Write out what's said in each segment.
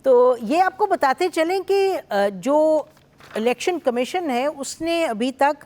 तो ये आपको बताते चलें कि जो इलेक्शन कमीशन है उसने अभी तक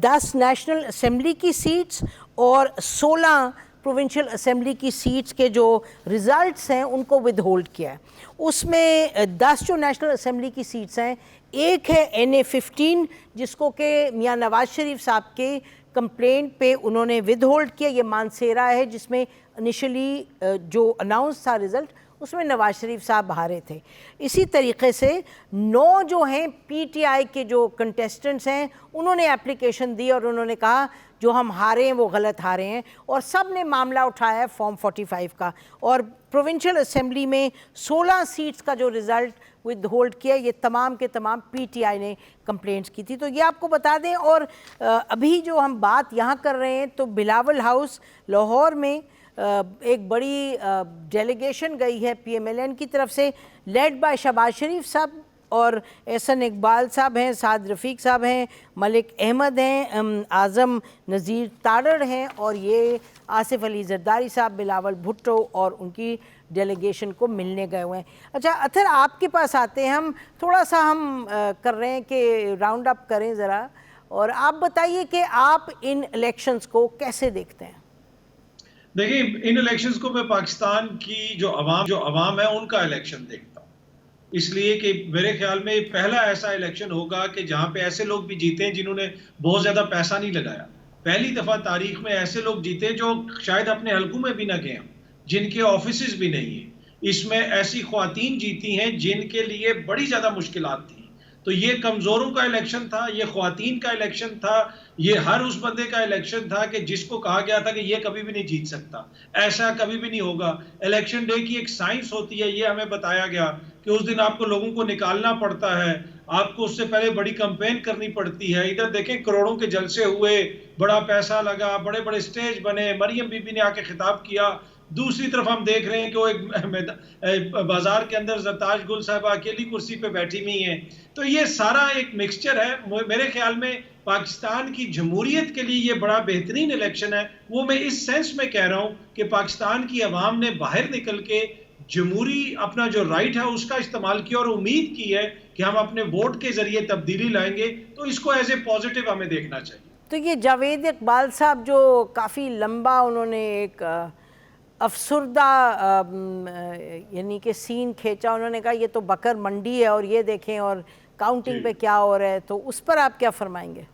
10 नेशनल असेंबली की सीट्स और 16 प्रोविंशियल असेंबली की सीट्स के जो रिज़ल्ट्स हैं उनको विद होल्ड किया है। उसमें 10 जो नेशनल असेंबली की सीट्स हैं, एक है NA-15 जिसको कि मियां नवाज शरीफ साहब के कंप्लेंट पे उन्होंने विद होल्ड किया। ये मानसेरा है जिसमें इनिशियली जो अनाउंस था रिज़ल्ट उसमें नवाज शरीफ साहब हारे थे। इसी तरीके से 9 जो हैं PTI के जो कंटेस्टेंट्स हैं उन्होंने एप्लीकेशन दी और उन्होंने कहा जो हम हारे हैं वो गलत हारे हैं, और सब ने मामला उठाया है फॉर्म 45 का। और प्रोविंशियल असेंबली में 16 सीट्स का जो रिज़ल्ट विद होल्ड किया, ये तमाम के तमाम PTI ने कंप्लेंट्स की थी। तो ये आपको बता दें। और अभी जो हम बात यहाँ कर रहे हैं तो बिलावल हाउस लाहौर में एक बड़ी डेलीगेशन गई है PMLN की तरफ से, लेड बाय शहबाज शरीफ साहब और एहसन इकबाल साहब हैं, साद रफ़ीक साहब हैं, मलिक अहमद हैं, आज़म नज़ीर तारड़ हैं, और ये आसिफ अली जरदारी साहब, बिलावल भुट्टो और उनकी डेलीगेशन को मिलने गए हुए हैं। अच्छा अतर, आपके पास आते हैं, हम थोड़ा सा कर रहे हैं कि राउंड अप करें ज़रा, और आप बताइए कि आप इन इलेक्शंस को कैसे देखते हैं? देखिए, इन इलेक्शंस को मैं पाकिस्तान की जो अवाम है उनका इलेक्शन देखता हूँ, इसलिए कि मेरे ख्याल में पहला ऐसा इलेक्शन होगा कि जहाँ पे ऐसे लोग भी जीते हैं जिन्होंने बहुत ज़्यादा पैसा नहीं लगाया। पहली दफ़ा तारीख में ऐसे लोग जीते जो शायद अपने हलकों में भी ना गए हों, जिनके ऑफिस भी नहीं है। इसमें ऐसी ख्वातीन जीती हैं जिनके लिए बड़ी ज़्यादा मुश्किलात थी। तो ये कमज़ोरों का इलेक्शन था, ये ख्वातीन का इलेक्शन था, ये हर उस बंदे का इलेक्शन था कि जिसको कहा गया था कि ये कभी भी नहीं जीत सकता, ऐसा कभी भी नहीं होगा। इलेक्शन डे की एक साइंस होती है, ये हमें बताया गया कि उस दिन आपको लोगों को निकालना पड़ता है, आपको उससे पहले बड़ी कैंपेन करनी पड़ती है। इधर देखें, करोड़ों के जलसे हुए, बड़ा पैसा लगा, बड़े बड़े स्टेज बने, मरियम बीबी ने आके खिताब किया। दूसरी तरफ हम देख रहे हैं कि वो एक बाजार के अंदर जरताज गुल साहबा अकेली कुर्सी पे बैठी हुई हैं। तो ये सारा एक मिक्सचर है। मेरे ख्याल में पाकिस्तान की जमहूरियत के लिए ये बड़ा बेहतरीन इलेक्शन है। वो मैं इस सेंस में कह रहा हूँ कि पाकिस्तान की आवाम ने बाहर निकल के जमहूरी अपना जो राइट है उसका इस्तेमाल किया और उम्मीद की है कि हम अपने वोट के जरिए तब्दीली लाएंगे। तो इसको एज ए पॉजिटिव हमें देखना चाहिए। तो ये जावेद इकबाल साहब जो काफ़ी लंबा उन्होंने एक अफसुर्दा यानी कि सीन खींचा, उन्होंने कहा ये तो बकर मंडी है और ये देखें और काउंटिंग पे क्या हो रहा है, तो उस पर आप क्या फरमाएंगे?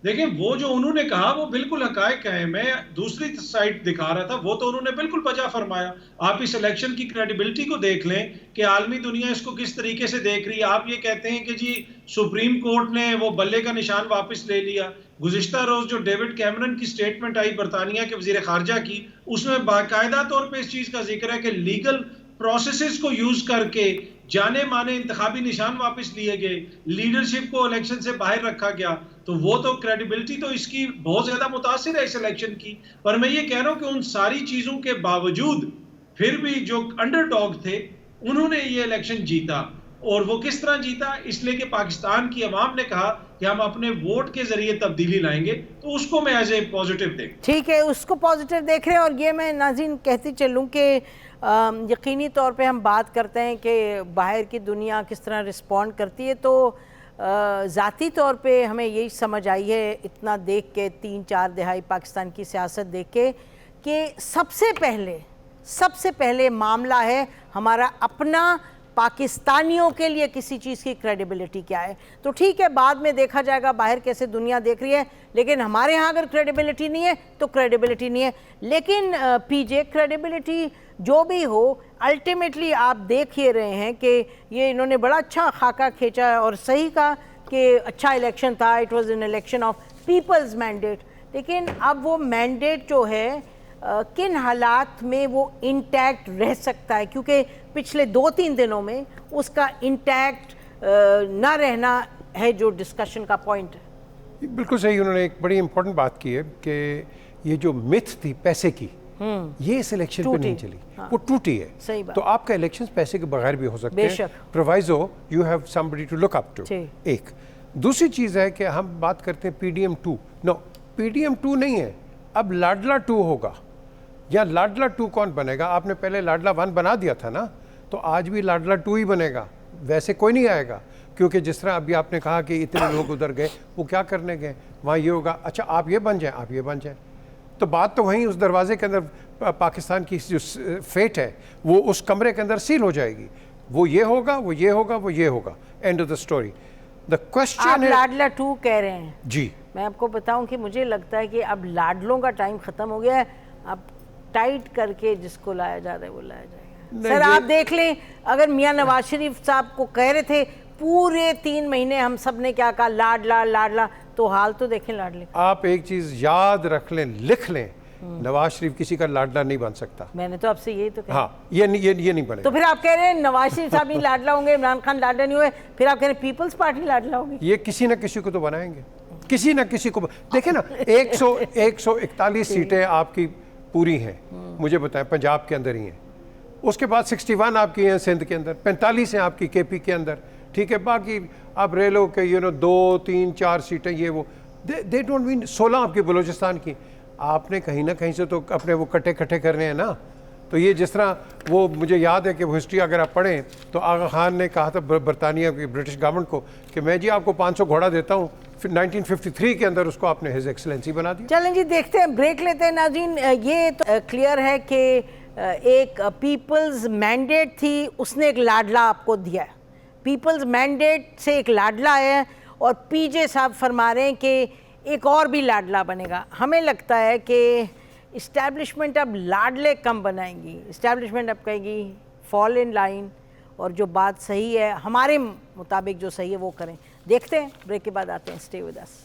देखिए, वो जो उन्होंने कहा वो बिल्कुल हकायक है। मैं दूसरी साइड दिखा रहा था, वो तो उन्होंने बिल्कुल बजा फरमाया। आप इस इलेक्शन की क्रेडिबिलिटी को देख लें कि आलमी दुनिया इसको किस तरीके से देख रही है। आप ये कहते हैं कि जी सुप्रीम कोर्ट ने वो बल्ले का निशान वापस ले लिया। गुज़िश्ता रोज जो डेविड कैमरन की स्टेटमेंट आई बरतानिया के वजीर खारजा की, उसमें बाकायदा तौर पर इस चीज का जिक्र है कि लीगल प्रोसेसेस को यूज करके जाने माने इंतखाबी निशान वापस लिए गए, लीडरशिप को इलेक्शन से बाहर रखा गया। तो वो तो क्रेडिबिलिटी तो इसकी बहुत ज्यादा मुतासिर है इस इलेक्शन की। पर मैं ये कह रहा हूं कि उन सारी चीजों के बावजूद फिर भी जो अंडरडॉग थे उन्होंने ये इलेक्शन जीता। और वो किस तरह जीता? इसलिए कि पाकिस्तान की आवाम ने कहा कि हम अपने वोट के जरिए तब्दीली लाएंगे। तो उसको मैं एज ए पॉजिटिव देख, ठीक है, उसको पॉजिटिव देख रहे हैं। और ये मैं नाज़रीन कहती चलूँ कि यकीनी तौर पे हम बात करते हैं कि बाहर की दुनिया किस तरह रिस्पॉन्ड करती है, तो ज़ाती तौर पे हमें यही समझ आई है इतना देख के, 3-4 दहाई पाकिस्तान की सियासत देख के, कि सबसे पहले मामला है हमारा अपना पाकिस्तानियों के लिए किसी चीज़ की क्रेडिबिलिटी क्या है। तो ठीक है, बाद में देखा जाएगा बाहर कैसे दुनिया देख रही है, लेकिन हमारे यहाँ अगर क्रेडिबिलिटी नहीं है तो क्रेडिबिलिटी नहीं है। लेकिन पीजे, क्रेडिबिलिटी जो भी हो, अल्टीमेटली आप देख ही रहे हैं कि ये इन्होंने बड़ा अच्छा खाका खींचा है और सही कहा कि अच्छा इलेक्शन था, it was an election of peoples mandate. लेकिन अब वो मैंडेट जो है किन हालात में वो इंटैक्ट रह सकता है, क्योंकि पिछले 2-3 दिनों में उसका इंटैक्ट ना रहना है जो डिस्कशन का पॉइंट है। बिल्कुल सही, उन्होंने एक बड़ी इंपॉर्टेंट बात की है कि ये जो मिथ थी पैसे की, ये इस इलेक्शन पे नहीं चली। हाँ। वो टूटी है। सही बात। तो आपका इलेक्शन पैसे के बगैर भी हो सकते हैं, proviso you have somebody to look up to. एक दूसरी चीज़ है कि हम बात करते हैं PDM 2। नो, PDM 2 नहीं है, अब लाडला 2 होगा। या लाडला 2 कौन बनेगा? आपने पहले लाडला 1 बना दिया था ना, तो आज भी लाडला 2 ही बनेगा, वैसे कोई नहीं आएगा। क्योंकि जिस तरह अभी आपने कहा कि इतने लोग उधर गए, वो क्या करने गए, वहाँ ये होगा अच्छा आप ये बन जाएं, आप ये बन जाएं, तो बात तो वहीं उस दरवाजे के अंदर पाकिस्तान की जो फेट है वो उस कमरे के अंदर सील हो जाएगी। वो ये होगा, वो ये होगा, वो ये होगा, end of the story. The question आप लाडला 2 कह रहे हैं जी। मैं आपको बताऊं कि मुझे लगता है कि अब लाडलों का टाइम खत्म हो गया है, अब टाइट करके जिसको लाया जा रहा है वो लाया जाएगा। सर आप देख लें, अगर मियां नवाज शरीफ साहब को कह रहे थे पूरे 3 महीने हम सब ने क्या कहा, लाडला लाडला, तो हाल तो देखें लाडले। आप एक चीज याद रख लें, लिख लें, नवाज शरीफ किसी का लाडला नहीं बन सकता। मैंने तो आपसे यही तो कहा। हाँ, ये नहीं बनेगा। तो फिर आप कह रहे हैं नवाज शरीफ साहब नहीं लाडला होंगे, इमरान खान लाडला नहीं हुए, फिर आप कह रहे हैं पीपल्स पार्टी लाडला होगी। ये किसी न किसी को तो बनाएंगे, किसी न किसी को। देखें ना, 141 सीटें आपकी पूरी हैं, मुझे बताएं, पंजाब के अंदर ही हैं। उसके बाद 61 आपकी हैं सिंध के अंदर, 45 हैं आपकी केपी के अंदर, ठीक है। बाकी आप रेलो के 2, 3, 4 सीटें ये वो, दे डोंट मीन 16 आपकी बलूचिस्तान की। आपने कहीं ना कहीं से तो अपने वो कट्टे करने हैं ना। तो ये जिस तरह वो, मुझे याद है कि वो हिस्ट्री अगर आप पढ़ें तो आगा खान ने कहा था बरतानिया की ब्रिटिश गवर्नमेंट को कि मैं जी आपको 500 घोड़ा देता हूँ, फिर 1953 के अंदर उसको आपने हिज एक्सेलेंसी बना दिया। चलें जी, देखते हैं, ब्रेक लेते हैं नाज़रीन। ये तो क्लियर है कि एक पीपल्स मैंडेट थी, उसने एक लाडला आपको दिया है, पीपल्स मैंडेट से एक लाडला है, और पीजे साहब फरमा रहे हैं कि एक और भी लाडला बनेगा। हमें लगता है कि इस्टेब्लिशमेंट अब लाडले कम बनाएंगी, इस्टेब्लिशमेंट अब कहेगी फॉल इन लाइन, और जो बात सही है हमारे मुताबिक जो सही है वो करें। देखते हैं, ब्रेक के बाद आते हैं। Stay with us.